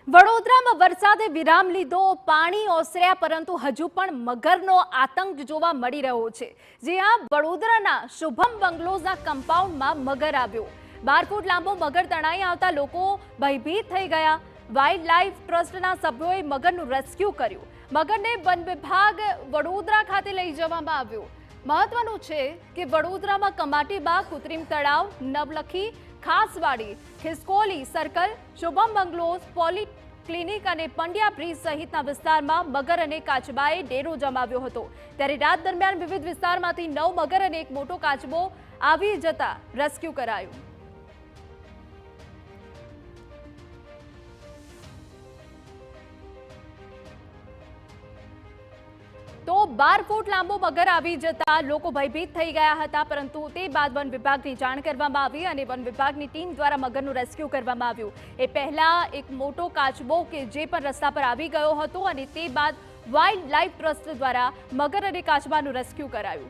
વડોદરામાં વરસાદે વિરામ લીધો, પાણી ઓસર્યા, પરંતુ હજુ પણ મગરનો આતંક જોવા મળી રહ્યો છે। જ્યાં વડોદરાના શુભમ બંગલોઝના કમ્પાઉન્ડમાં મગર આવ્યો। 12 ફૂટ લાંબો મગર તણાઈ આવતા લોકો ભયભીત થઈ ગયા। વાઇલ્ડ લાઇફ ટ્રસ્ટના સભ્યોએ મગરનું રેસ્ક્યુ કર્યું। મગરને વન વિભાગ વડોદરા ખાતે લઈ જવામાં આવ્યો। મહત્વનું છે કે વડોદરામાં કમાટીબાગ, કૃત્રિમ તળાવ, નવલખી, ખાસવાડી, ખિસકોલી સર્કલ, શુભમ બંગલોઝ, પોલિક્લિનિક અને પંડ્યા બ્રિજ સહિતના વિસ્તારમાં મગર અને કાચબાએ ડેરો જમાવ્યો હતો। ત્યારે રાત દરમિયાન વિવિધ વિસ્તારમાંથી 9 મગર અને એક મોટો કાચબો આવી જતા રેસ્ક્યુ કરાયું। તો 12 ફૂટ લાંબો મગર આવી જતા લોકો ભયભીત થઈ ગયા હતા, પરંતુ તે બાદ વન વિભાગની જાણ કરવામાં આવી અને વન વિભાગની ટીમ દ્વારા મગરનું રેસ્ક્યુ કરવામાં આવ્યું। એ પહેલા એક મોટો કાચબો કે જે પણ રસ્તા પર આવી ગયો હતો અને તે બાદ વાઇલ્ડ લાઇફ ટ્રસ્ટ દ્વારા મગર અને કાચબાનું રેસ્ક્યુ કરાયું।